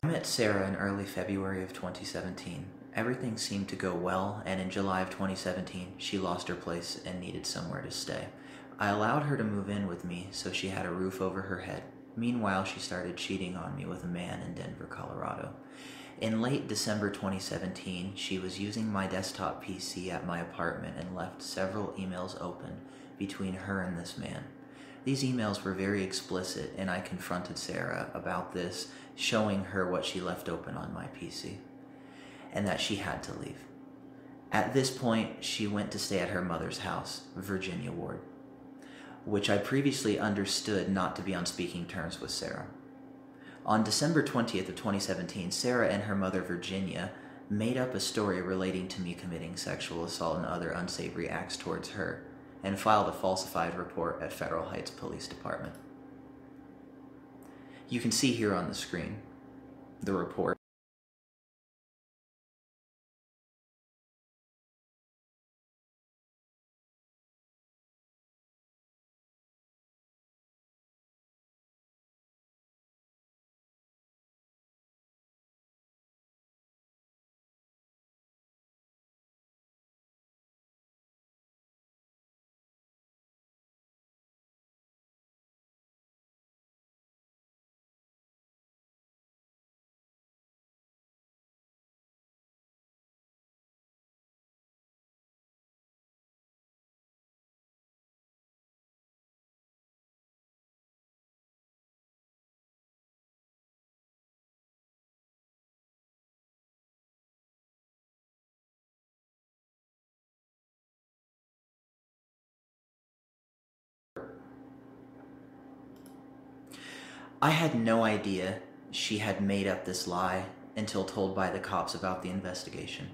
I met Sarah in early February of 2017. Everything seemed to go well, and in July of 2017, she lost her place and needed somewhere to stay. I allowed her to move in with me so she had a roof over her head. Meanwhile, she started cheating on me with a man in Denver, Colorado. In late December 2017, she was using my desktop PC at my apartment and left several emails open between her and this man. These emails were very explicit, and I confronted Sarah about this, showing her what she left open on my PC, and that she had to leave. At this point, she went to stay at her mother's house, Virginia Ward, which I previously understood not to be on speaking terms with Sarah. On December 20th of 2017, Sarah and her mother, Virginia, made up a story relating to me committing sexual assault and other unsavory acts towards her, and filed a falsified report at Federal Heights Police Department. You can see here on the screen the report. I had no idea she had made up this lie until told by the cops about the investigation.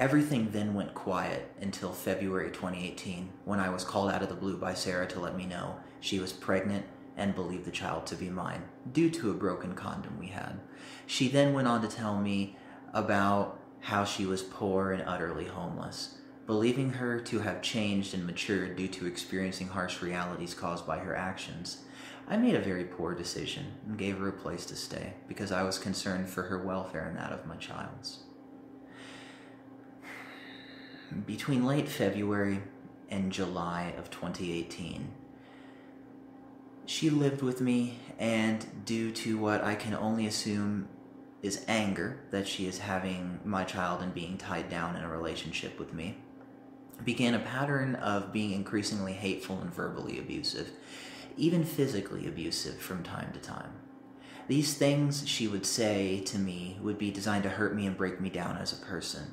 Everything then went quiet until February 2018, when I was called out of the blue by Sarah to let me know she was pregnant and believed the child to be mine, due to a broken condom we had. She then went on to tell me about how she was poor and utterly homeless. Believing her to have changed and matured due to experiencing harsh realities caused by her actions, I made a very poor decision and gave her a place to stay because I was concerned for her welfare and that of my child's. Between late February and July of 2018, she lived with me, and due to what I can only assume is anger that she is having my child and being tied down in a relationship with me, began a pattern of being increasingly hateful and verbally abusive, even physically abusive from time to time. These things she would say to me would be designed to hurt me and break me down as a person.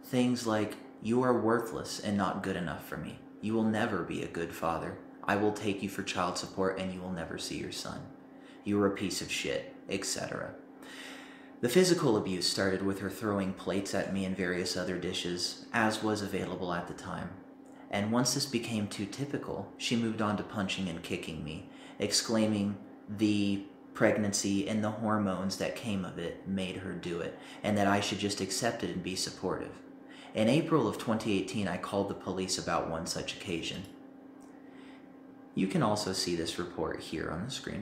Things like, "You are worthless and not good enough for me. You will never be a good father. I will take you for child support and you will never see your son. You are a piece of shit," etc. The physical abuse started with her throwing plates at me and various other dishes, as was available at the time. And once this became too typical, she moved on to punching and kicking me, exclaiming the pregnancy and the hormones that came of it made her do it, and that I should just accept it and be supportive. In April of 2018, I called the police about one such occasion. You can also see this report here on the screen.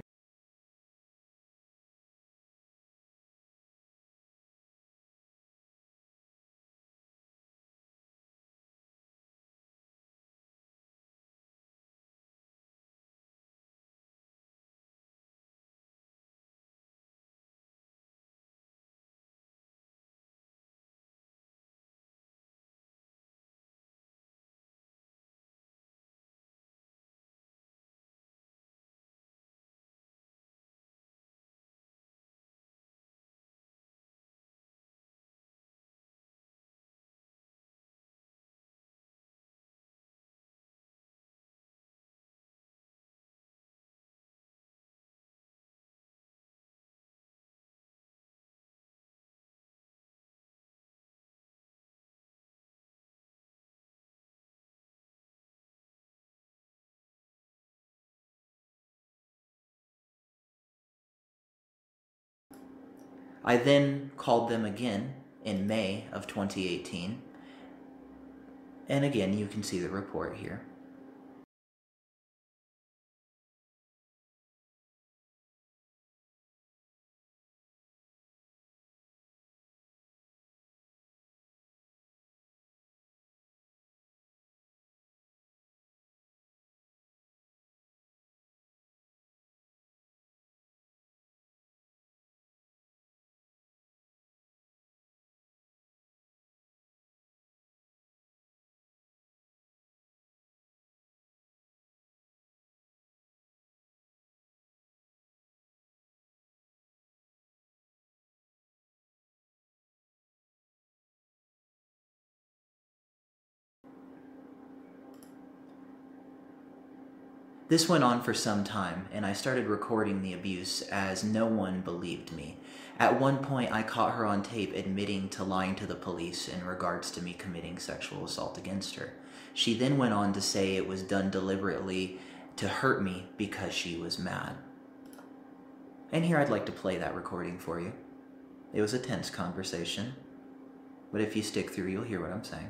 I then called them again in May of 2018, and again you can see the report here. This went on for some time, and I started recording the abuse as no one believed me. At one point, I caught her on tape admitting to lying to the police in regards to me committing sexual assault against her. She then went on to say it was done deliberately to hurt me because she was mad. And here I'd like to play that recording for you. It was a tense conversation, but if you stick through, you'll hear what I'm saying.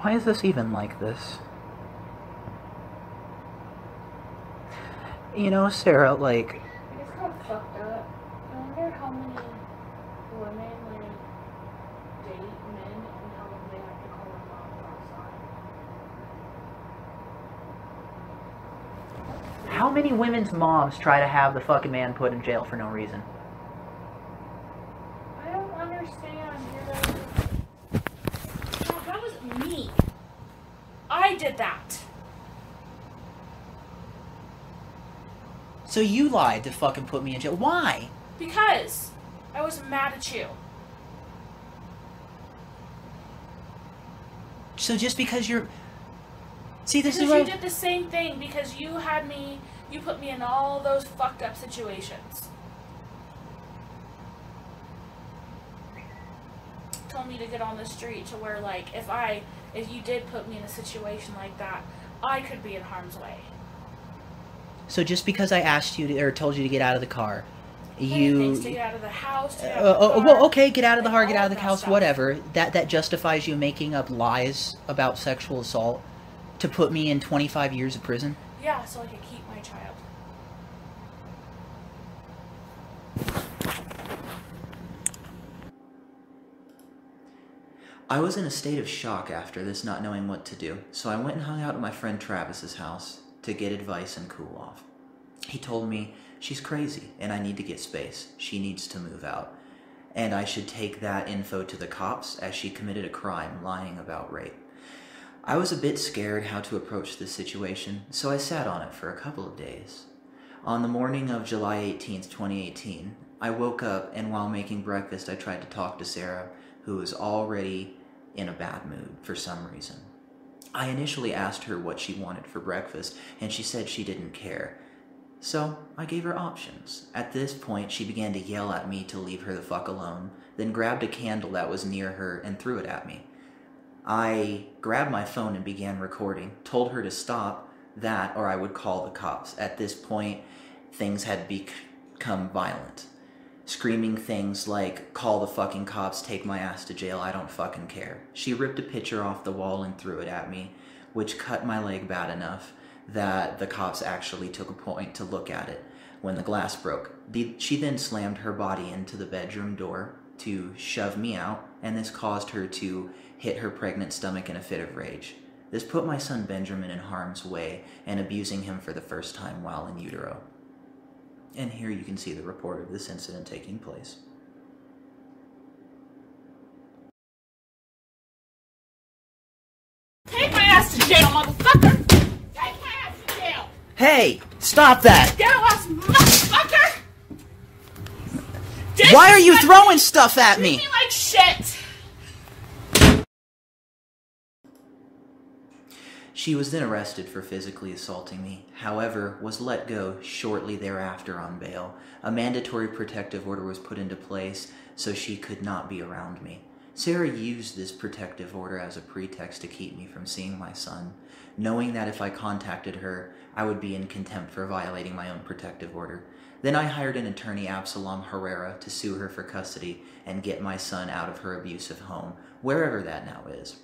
Why is this even like this? You know, Sarah, like... It's kind of fucked up. I wonder how many women, like, date men and how they have to call their moms outside. How many women's moms try to have the fucking man put in jail for no reason? I don't understand. No, that was me. I did that. So you lied to fucking put me in jail. Why? Because I was mad at you. So just because you're... See, this Because is you what... did the same thing. Because you had me... You put me in all those fucked up situations. Told me to get on the street to where, like, if you did put me in a situation like that, I could be in harm's way. So just because I asked you to, or told you to get out of the car, Things to get out of the house, to get out of the car, well, okay, get out of the car, like, get out all of the that house, stuff. whatever. That justifies you making up lies about sexual assault to put me in 25 years of prison? Yeah, so I could keep my child. I was in a state of shock after this, not knowing what to do, so I went and hung out at my friend Travis's house to get advice and cool off. He told me she's crazy and I need to get space. She needs to move out. And I should take that info to the cops as she committed a crime lying about rape. I was a bit scared how to approach this situation, so I sat on it for a couple of days. On the morning of July 18th, 2018, I woke up and while making breakfast I tried to talk to Sarah, who was already in a bad mood for some reason. I initially asked her what she wanted for breakfast, and she said she didn't care. So I gave her options. At this point, she began to yell at me to leave her the fuck alone, then grabbed a candle that was near her and threw it at me. I grabbed my phone and began recording, told her to stop that or I would call the cops. At this point, things had become violent. Screaming things like, call the fucking cops, take my ass to jail, I don't fucking care. She ripped a picture off the wall and threw it at me, which cut my leg bad enough that the cops actually took a point to look at it when the glass broke. She then slammed her body into the bedroom door to shove me out, and this caused her to hit her pregnant stomach in a fit of rage. This put my son Benjamin in harm's way and abusing him for the first time while in utero. And here you can see the report of this incident taking place. Take my ass to jail, motherfucker! Take my ass to jail! Hey, stop that! Get off, motherfucker! Why are you throwing stuff at Treat me? me like shit! She was then arrested for physically assaulting me, however, was let go shortly thereafter on bail. A mandatory protective order was put into place so she could not be around me. Sarah used this protective order as a pretext to keep me from seeing my son, knowing that if I contacted her, I would be in contempt for violating my own protective order. Then I hired an attorney, Absalom Herrera, to sue her for custody and get my son out of her abusive home, wherever that now is.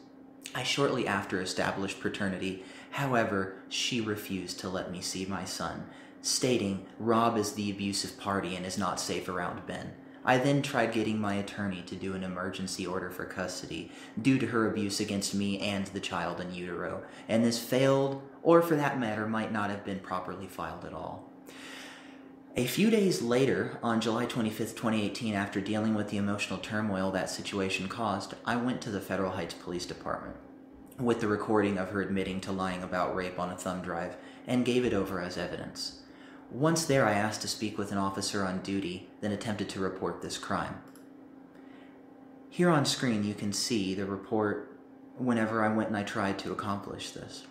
I shortly after established paternity, however, she refused to let me see my son, stating Rob is the abusive party and is not safe around Ben. I then tried getting my attorney to do an emergency order for custody due to her abuse against me and the child in utero, and this failed, or for that matter, might not have been properly filed at all. A few days later, on July 25th, 2018, after dealing with the emotional turmoil that situation caused, I went to the Federal Heights Police Department. with the recording of her admitting to lying about rape on a thumb drive and gave it over as evidence. Once there, I asked to speak with an officer on duty, then attempted to report this crime. Here on screen you can see the report whenever I went and I tried to accomplish this.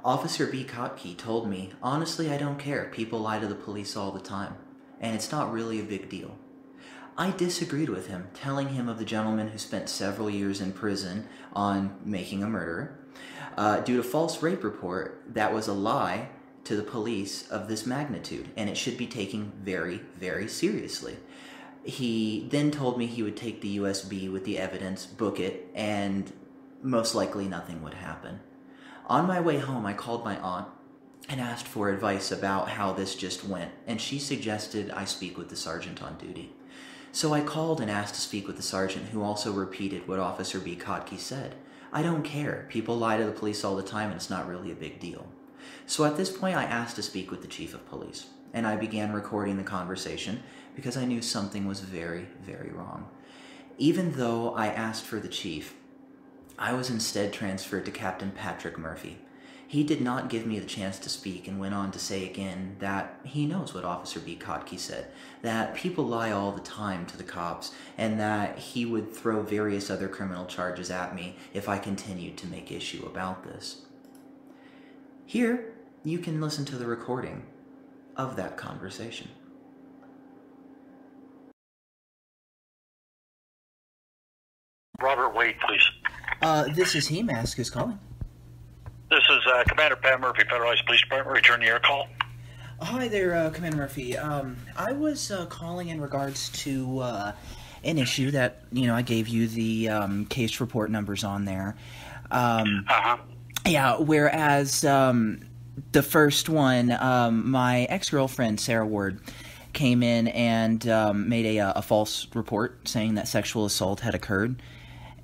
Officer B. Kotke told me, "Honestly, I don't care. People lie to the police all the time, and it's not really a big deal." I disagreed with him, telling him of the gentleman who spent several years in prison on making a murderer due to false rape report that was a lie to the police of this magnitude, and it should be taken very, very seriously. He then told me he would take the USB with the evidence, book it, and most likely nothing would happen. On my way home, I called my aunt and asked for advice about how this just went, and she suggested I speak with the sergeant on duty. So I called and asked to speak with the sergeant, who also repeated what Officer B. Kotke said. "I don't care. People lie to the police all the time, and it's not really a big deal." So at this point, I asked to speak with the chief of police, and I began recording the conversation because I knew something was very, very wrong. Even though I asked for the chief, I was instead transferred to Captain Patrick Murphy. He did not give me the chance to speak and went on to say again that he knows what Officer B. Kotke said, that people lie all the time to the cops, and that he would throw various other criminal charges at me if I continued to make issue about this. Here, you can listen to the recording of that conversation. Robert Wade, please. This is he, Mask, who's calling. This is Commander Pat Murphy, Federal Ice Police Department, returning your call. Hi there, Commander Murphy. I was calling in regards to an issue that, I gave you the case report numbers on there. Yeah, whereas the first one, my ex-girlfriend, Sarah Ward, came in and made a false report saying that sexual assault had occurred.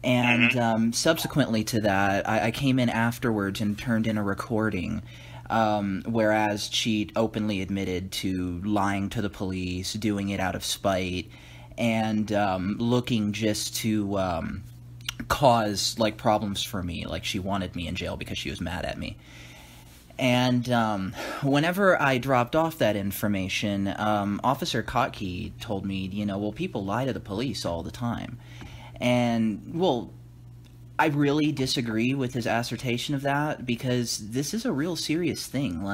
And subsequently to that, I came in afterwards and turned in a recording, whereas she openly admitted to lying to the police, doing it out of spite, and looking just to cause, problems for me. Like, she wanted me in jail because she was mad at me. And whenever I dropped off that information, Officer Kotke told me, well, people lie to the police all the time. And, well, I really disagree with his assertion of that, because this is a real serious thing.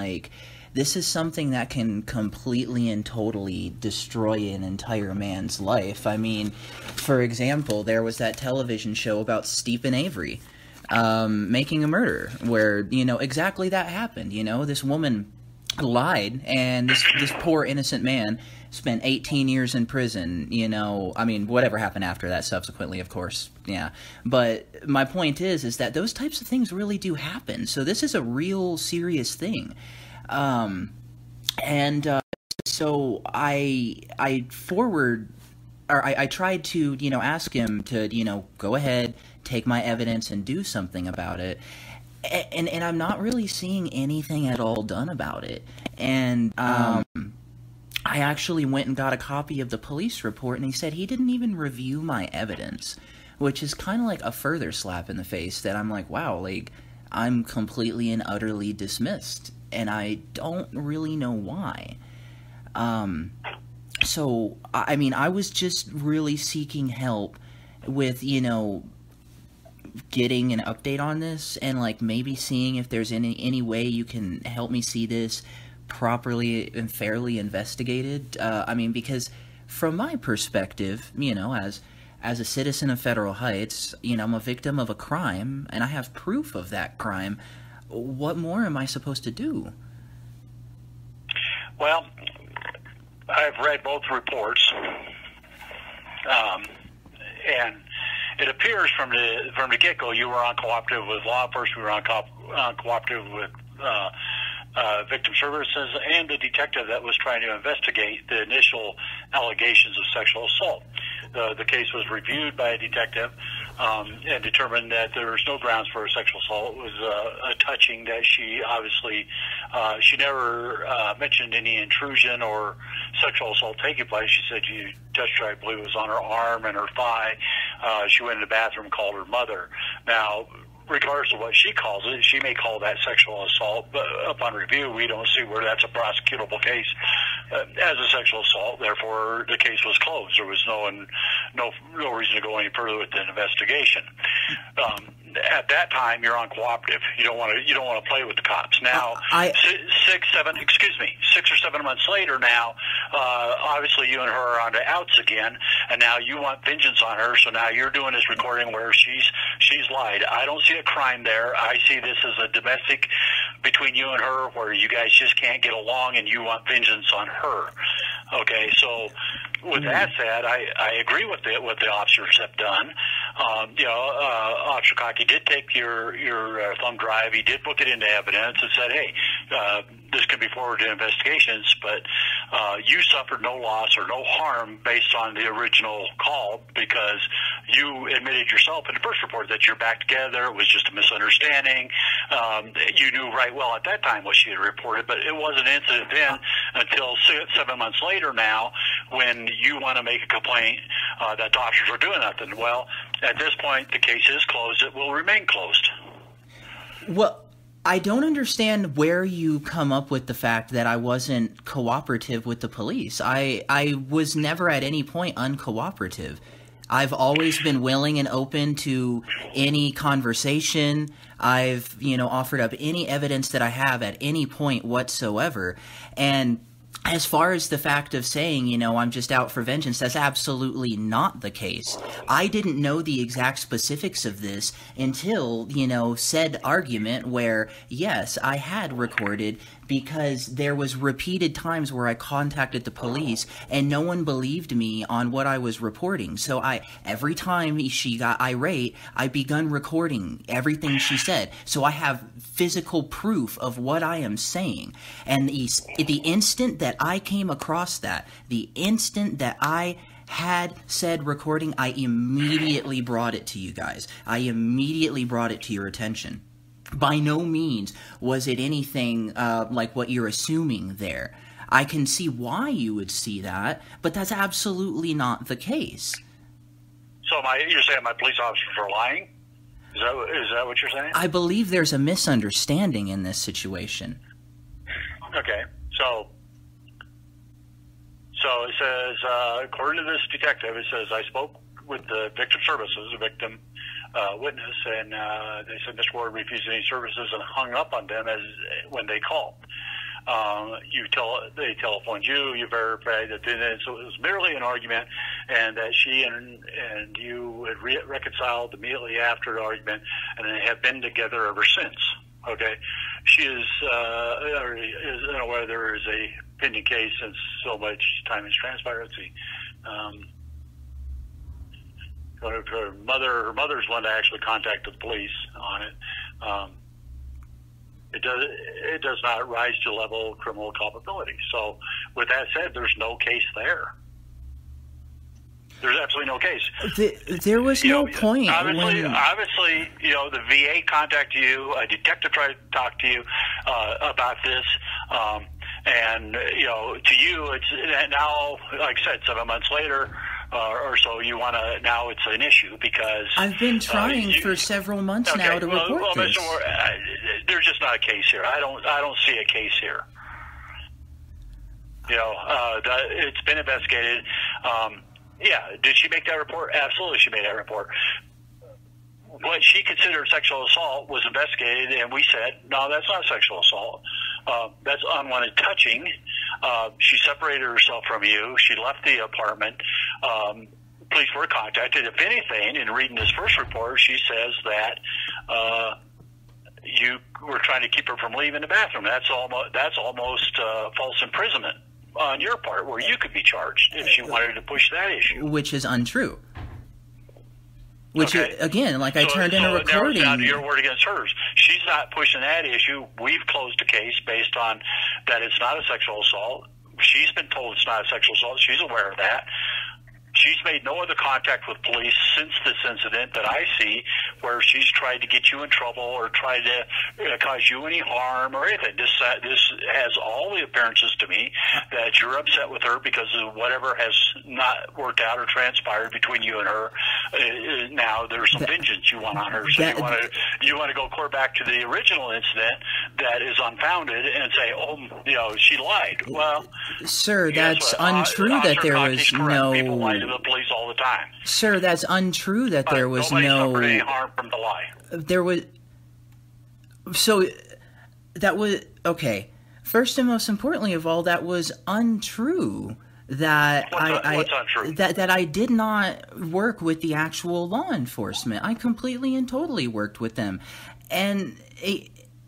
This is something that can completely and totally destroy an entire man's life. I mean, for example, there was that television show about Stephen Avery making a murder, where, exactly that happened. This woman lied, and this poor innocent man spent 18 years in prison. I mean, whatever happened after that subsequently, of course, yeah. But my point is that those types of things really do happen. So this is a real serious thing. So I tried to, ask him to, go ahead, take my evidence and do something about it. And I'm not really seeing anything at all done about it. And I actually went and got a copy of the police report, and he said he didn't even review my evidence, which is kind of like a further slap in the face that I'm like, wow, I'm completely and utterly dismissed, and I don't really know why. So, I mean, I was just really seeking help with, getting an update on this, and maybe seeing if there's any way you can help me see this properly and fairly investigated. I mean, because from my perspective, as a citizen of Federal Heights, I'm a victim of a crime, and I have proof of that crime. What more am I supposed to do? Well, I've read both reports, and it appears from the get-go you were uncooperative with law enforcement, you were uncooperative with victim services, and the detective that was trying to investigate the initial allegations of sexual assault. The case was reviewed by a detective and determined that there was no grounds for a sexual assault. It was a touching that she obviously, she never mentioned any intrusion or sexual assault taking place. She said she touched her, I believe it was on her arm and her thigh. She went in the bathroom, called her mother. Now, regardless of what she calls it, she may call that sexual assault, but upon review, we don't see where that's a prosecutable case as a sexual assault. Therefore, the case was closed. There was no reason to go any further with the investigation. At that time, you're uncooperative. You don't want to play with the cops. Now, 6 or 7 months later, now obviously you and her are on the outs again, and now you want vengeance on her. So now you're doing this recording where she's lied. I don't see a crime there. I see this as a domestic between you and her, where you guys just can't get along, and you want vengeance on her. Okay, so with that said, I agree with what the officers have done. Officer Cocky did take your thumb drive. He did book it into evidence and said, hey, this can be forwarded to investigations, but you suffered no loss or no harm based on the original call, because you admitted yourself in the first report that you're back together. It was just a misunderstanding. You knew right well at that time what she had reported, but it wasn't an incident then until 7 months later now, when you want to make a complaint that the officers are doing nothing. Well, at this point, the case is closed. It will remain closed. Well, I don't understand where you come up with the fact that I wasn't cooperative with the police. I was never at any point uncooperative. I've always been willing and open to any conversation. I've, offered up any evidence that I have at any point whatsoever. And as far as the fact of saying, I'm just out for vengeance, that's absolutely not the case. I didn't know the exact specifics of this until, said argument where, yes, I had recorded, because there was repeated times where I contacted the police and no one believed me on what I was reporting. So every time she got irate, I begun recording everything she said. So I have physical proof of what I am saying. And the instant that I came across that, the instant that I had said recording, I immediately brought it to you guys. I immediately brought it to your attention. By no means was it anything like what you're assuming there. I can see why you would see that, but that's absolutely not the case. So you're saying my police officers are lying? Is that what you're saying? I believe there's a misunderstanding in this situation. Okay, so it says, according to this detective, it says, I spoke with the victim services, the victim witness, and they said Mr. Ward refused any services and hung up on them when they called. They telephoned you. You verified that it was merely an argument, and that she and you had reconciled immediately after the argument, and they have been together ever since. Okay, she is unaware there is a pending case since so much time has transpired. Let's see. Her mother's one that actually contacted the police on it. It does not rise to the level of criminal culpability. So, with that said, there's no case there. There's absolutely no case. There was no point. Obviously, the VA contacted you. A detective tried to talk to you about this. And, to you, it's now, like I said, 7 months later or so, you want to, now it's an issue because... I've been trying for several months now to report this. Mr. Ward, there's just not a case here. I don't see a case here. It's been investigated. Did she make that report? Absolutely, she made that report. What she considered sexual assault was investigated, and we said, no, that's not sexual assault. That's unwanted touching. She separated herself from you. She left the apartment. police were contacted. If anything, in reading this first report, she says that you were trying to keep her from leaving the bathroom. That's almost false imprisonment on your part, where you could be charged if she wanted to push that issue. Which is untrue. Which, again, like I turned in a recording. It narrows down to your word against hers. She's not pushing that issue. We've closed the case based on that it's not a sexual assault. She's been told it's not a sexual assault. She's aware of that. She's made no other contact with police since this incident that I see, where she's tried to get you in trouble or tried to cause you any harm or anything. This has all the appearances to me that you're upset with her because of whatever has not worked out or transpired between you and her. Now there's some vengeance you want on her, so you want to go clear back to the original incident that is unfounded and say, oh, she lied. Well, sir, that's untrue. That there was no. People lie to the police all the time. Sir, that's untrue. That there was nobody no. suffered any harm from the lie. There was. So, that was okay. First and most importantly of all, that was untrue. What's untrue? That I did not work with the actual law enforcement. I completely and totally worked with them, and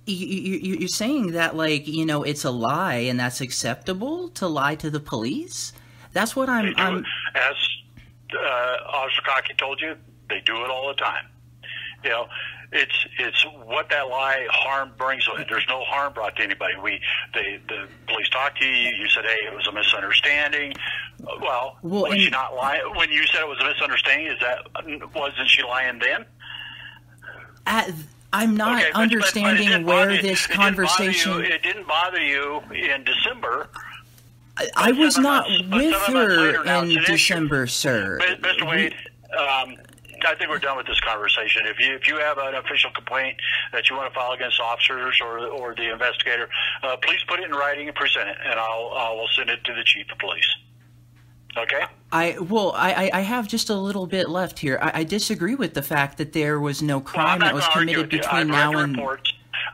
you're saying that it's a lie and that's acceptable to lie to the police. That's what I'm. As Officer Cockey told you, they do it all the time. It's what that lie harm brings. There's no harm brought to anybody. The police talked to you. You said, "Hey, it was a misunderstanding." Well was she not lying when you said it was a misunderstanding? Wasn't she lying then? I'm not understanding where this conversation. It didn't bother you in December. I was not with her in December, sir. Mr. Wade, I think we're done with this conversation. If you have an official complaint that you want to file against officers or the investigator, please put it in writing and present it, and I will send it to the chief of police. Okay? I have just a little bit left here. I disagree with the fact that there was no crime that was committed between now and.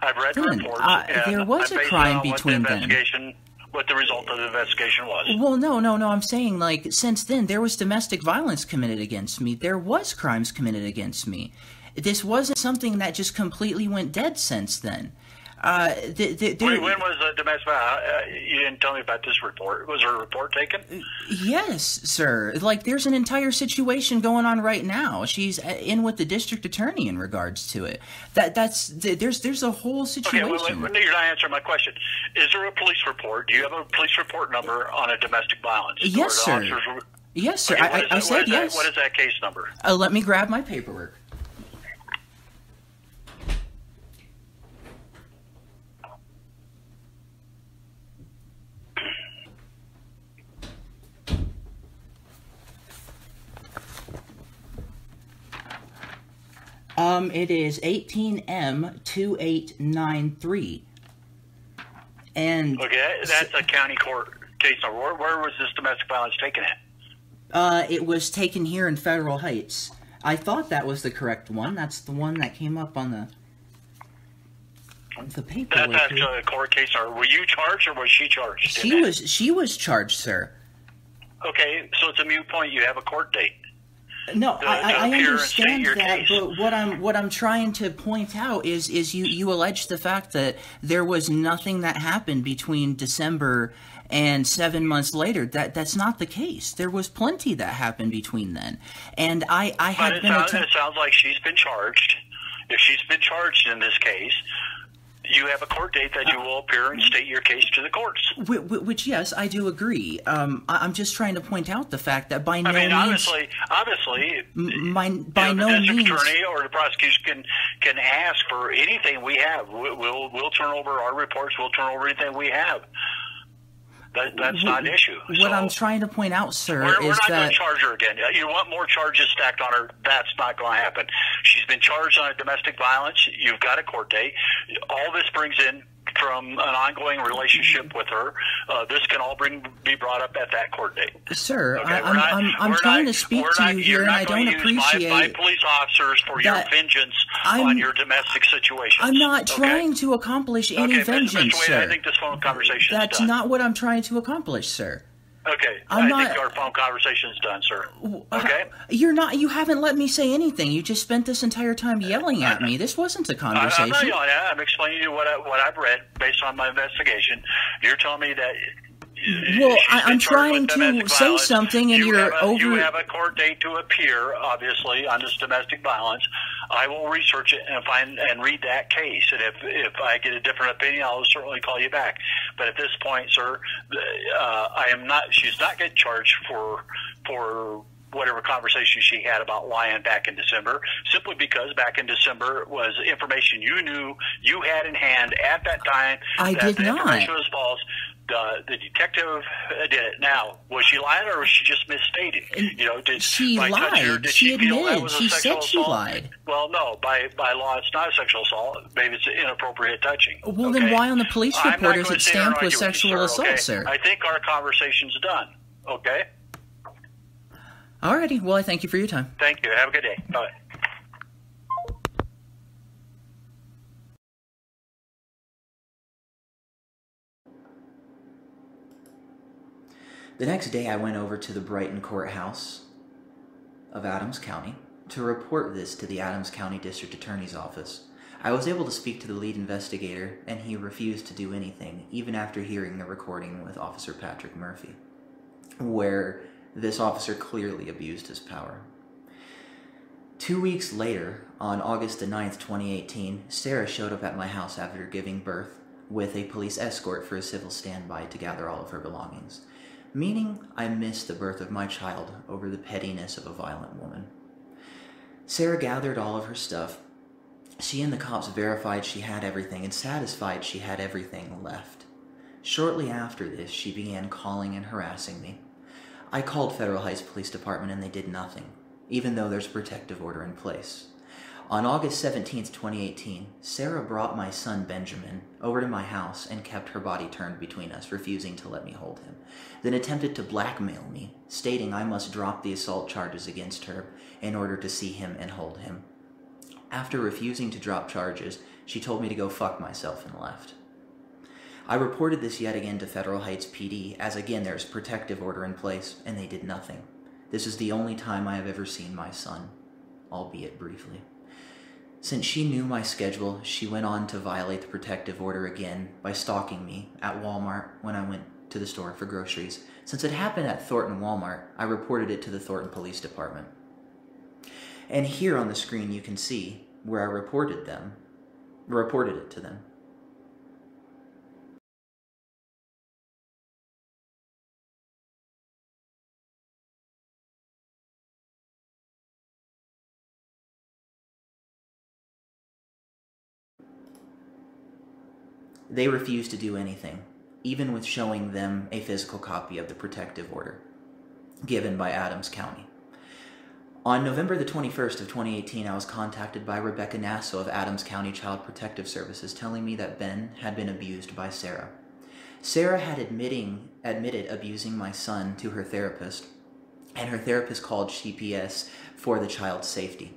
I've read the reports. There was a crime between then. What the result of the investigation was. Well, no. I'm saying, since then, there was domestic violence committed against me. There was crimes committed against me. This wasn't something that just completely went dead since then. When was the domestic violence? You didn't tell me about this report. Was there a report taken? Yes, sir. There's an entire situation going on right now. She's in with the district attorney in regards to it. There's a whole situation. Okay, you're not answering my question. Is there a police report? Do you have a police report number on a domestic violence? Yes, sir. Yes, sir. Okay, I said yes. What is that case number? Let me grab my paperwork. It is 18M2893. And okay, that's a county court case number. Where was this domestic violence taken at? It was taken here in Federal Heights. I thought that was the correct one. That's the one that came up on the paperwork. That's a court case. Or were you charged or was she charged? She was charged, sir. Okay, so it's a moot point. You have a court date. No, I understand that, but what I'm trying to point out is you allege the fact that there was nothing that happened between December and 7 months later. That's not the case. There was plenty that happened between then, and it sounds like she's been charged. If she's been charged in this case, you have a court date that you will appear and state your case to the courts. Which, yes, I do agree. I'm just trying to point out the fact that by no means... obviously, by no means... The district attorney or the prosecution can ask for anything we have. We'll turn over our reports. We'll turn over anything we have. That's not an issue. What I'm trying to point out, sir, we're not going to charge her again. You want more charges stacked on her? That's not going to happen. She's been charged on a domestic violence. You've got a court date. All this brings in from an ongoing relationship with her. This can all be brought up at that court date. Sir, okay, I'm trying to speak to you here, and I don't appreciate my police officers for your vengeance on your domestic situation. I'm not trying to accomplish any vengeance, Mr. Wade, sir. I think this phone conversation That's is done. not what I'm trying to accomplish, sir. Okay, I'm I not. think our phone conversation's done, sir. Okay? You're not. You haven't let me say anything. You just spent this entire time yelling at me. This wasn't a conversation. I'm not yelling at you. I'm explaining to you what I've read based on my investigation. You're telling me that. Well, she's been I'm charged trying with to domestic say violence. something, and you're over. You have a court date to appear, obviously, on this domestic violence. I will research it and find and read that case. And if I get a different opinion, I'll certainly call you back. But at this point, sir, I am not. She's not getting charged for whatever conversation she had about lying back in December, simply because back in December was information you knew you had in hand at that time. I that did the not. information was false. The detective did it. Now, was she lying or was she just misstating? You know, She by touching her, lied. did She feel that admitted. was a She sexual said she assault? lied. Well, no. By law, it's not a sexual assault. Maybe it's inappropriate touching. Well, okay? then why on the police I'm report not is gonna it sit here and stamped with argue you, sexual assault, okay? sir? I think our conversation's done. Okay? Alrighty. Well, I thank you for your time. Thank you. Have a good day. Bye. The next day, I went over to the Brighton Courthouse of Adams County to report this to the Adams County District Attorney's Office. I was able to speak to the lead investigator, and he refused to do anything, even after hearing the recording with Officer Patrick Murphy, where this officer clearly abused his power. 2 weeks later, on August the 9th, 2018, Sarah showed up at my house after giving birth with a police escort for a civil standby to gather all of her belongings, meaning I missed the birth of my child over the pettiness of a violent woman. Sarah gathered all of her stuff. She and the cops verified she had everything and satisfied she had everything left. Shortly after this, she began calling and harassing me. I called Federal Heights Police Department and they did nothing, even though there's a protective order in place. On August 17th, 2018, Sarah brought my son Benjamin over to my house and kept her body turned between us, refusing to let me hold him, then attempted to blackmail me, stating I must drop the assault charges against her in order to see him and hold him. After refusing to drop charges, she told me to go fuck myself and left. I reported this yet again to Federal Heights PD, as again there's protective order in place, and they did nothing. This is the only time I have ever seen my son, albeit briefly. Since she knew my schedule, she went on to violate the protective order again by stalking me at Walmart when I went to the store for groceries. Since it happened at Thornton Walmart, I reported it to the Thornton Police Department. And here on the screen you can see where I reported it to them. They refused to do anything, even with showing them a physical copy of the protective order given by Adams County. On November the 21st of 2018, I was contacted by Rebecca Nasso of Adams County Child Protective Services telling me that Ben had been abused by Sarah. Sarah had admitted abusing my son to her therapist, and her therapist called CPS for the child's safety.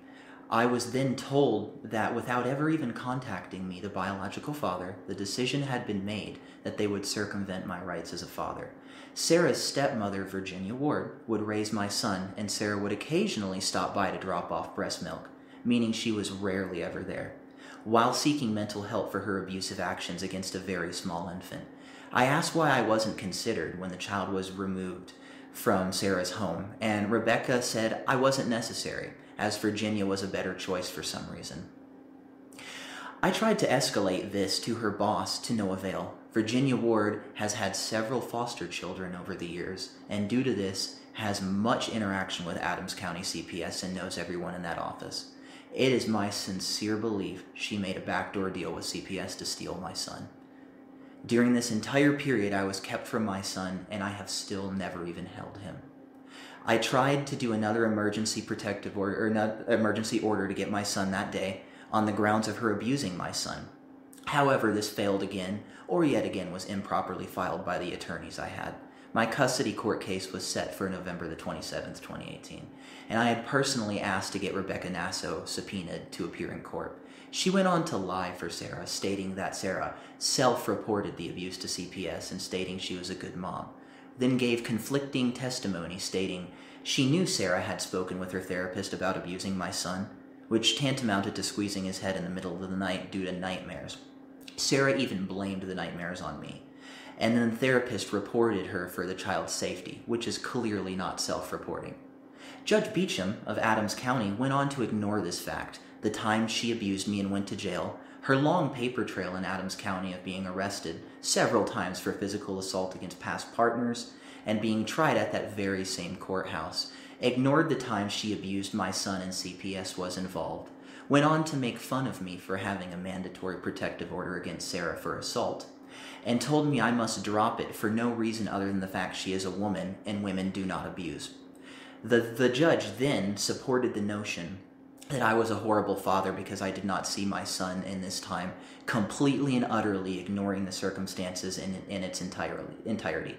I was then told that without ever even contacting me, the biological father, the decision had been made that they would circumvent my rights as a father. Sarah's stepmother, Virginia Ward, would raise my son, and Sarah would occasionally stop by to drop off breast milk, meaning she was rarely ever there, while seeking mental help for her abusive actions against a very small infant. I asked why I wasn't considered when the child was removed from Sarah's home, and Rebecca said I wasn't necessary, as Virginia was a better choice for some reason. I tried to escalate this to her boss to no avail. Virginia Ward has had several foster children over the years, and due to this, has much interaction with Adams County CPS and knows everyone in that office. It is my sincere belief she made a backdoor deal with CPS to steal my son. During this entire period, I was kept from my son, and I have still never even held him. I tried to do another emergency order to get my son that day on the grounds of her abusing my son. However, this failed again, or yet again was improperly filed by the attorneys I had. My custody court case was set for November the 27th, 2018, and I had personally asked to get Rebecca Nasso subpoenaed to appear in court. She went on to lie for Sarah, stating that Sarah self-reported the abuse to CPS and stating she was a good mom, then gave conflicting testimony stating she knew Sarah had spoken with her therapist about abusing my son, which tantamounted to squeezing his head in the middle of the night due to nightmares. Sarah even blamed the nightmares on me. And then the therapist reported her for the child's safety, which is clearly not self-reporting. Judge Beecham of Adams County went on to ignore this fact, the time she abused me and went to jail, her long paper trail in Adams County of being arrested several times for physical assault against past partners, and being tried at that very same courthouse, ignored the time she abused my son and CPS was involved, went on to make fun of me for having a mandatory protective order against Sarah for assault, and told me I must drop it for no reason other than the fact she is a woman and women do not abuse. The judge then supported the notion that I was a horrible father because I did not see my son in this time, completely and utterly ignoring the circumstances in its entirety.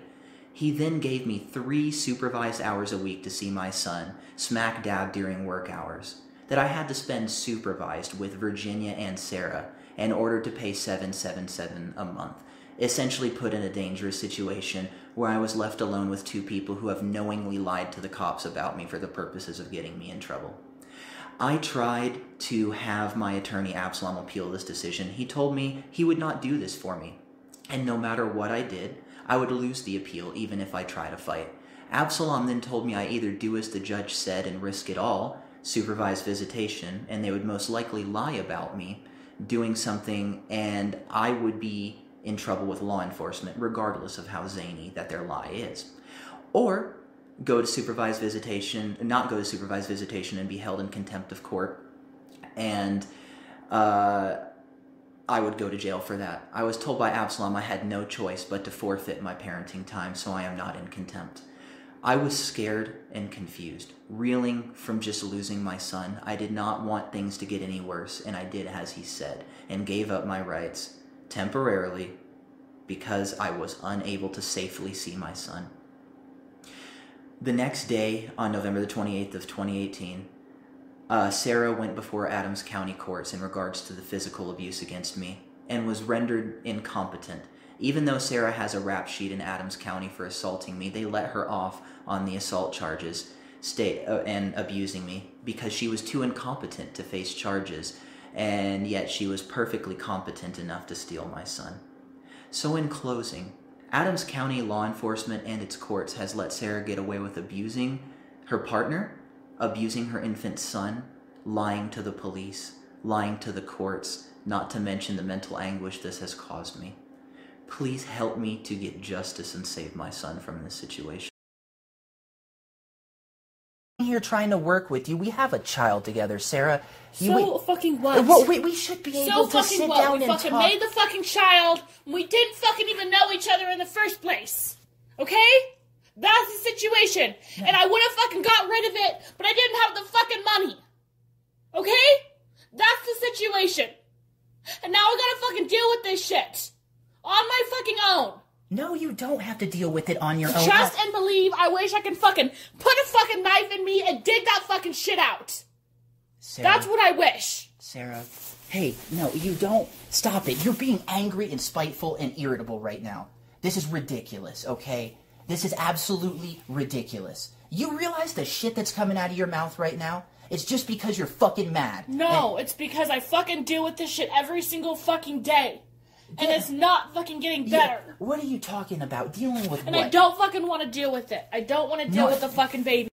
He then gave me 3 supervised hours a week to see my son, smack dab during work hours, that I had to spend supervised with Virginia and Sarah in order to pay $777 a month, essentially put in a dangerous situation where I was left alone with 2 people who have knowingly lied to the cops about me for the purposes of getting me in trouble. I tried to have my attorney Absalom appeal this decision. He told me he would not do this for me, and no matter what I did, I would lose the appeal even if I tried to fight. Absalom then told me I either do as the judge said and risk it all, supervised visitation, and they would most likely lie about me doing something, and I would be in trouble with law enforcement, regardless of how zany that their lie is. Or go to supervised visitation, not go to supervised visitation and be held in contempt of court, and I would go to jail for that. I was told by Absalom I had no choice but to forfeit my parenting time, so I am not in contempt. I was scared and confused, reeling from just losing my son. I did not want things to get any worse, and I did as he said, and gave up my rights temporarily because I was unable to safely see my son. The next day, on November the 28th of 2018, Sarah went before Adams County courts in regards to the physical abuse against me and was rendered incompetent. Even though Sarah has a rap sheet in Adams County for assaulting me, they let her off on the assault charges and abusing me because she was too incompetent to face charges, and yet she was perfectly competent enough to steal my son. So in closing, Adams County law enforcement and its courts has let Sarah get away with abusing her partner, abusing her infant son, lying to the police, lying to the courts, not to mention the mental anguish this has caused me. Please help me to get justice and save my son from this situation. I'm here trying to work with you. We have a child together, Sarah. Fucking what? Well, we should be able to sit down and talk. We fucking made the fucking child. We didn't fucking even know each other in the first place. Okay? That's the situation. And I would have fucking got rid of it, but I didn't have the fucking money. Okay? That's the situation. And now I gotta fucking deal with this shit. On my fucking own. No, you don't have to deal with it on your own. Trust and believe. I wish I could fucking put a fucking knife in me and dig that fucking shit out. Sarah, that's what I wish. Sarah, hey, no, you don't. Stop it. You're being angry and spiteful and irritable right now. This is ridiculous, okay? This is absolutely ridiculous. You realize the shit that's coming out of your mouth right now? It's just because you're fucking mad. No, it's because I fucking deal with this shit every single fucking day. And it's not fucking getting better. Yeah, what are you talking about? Dealing with and what? I don't fucking want to deal with it. I don't want to deal with the fucking baby.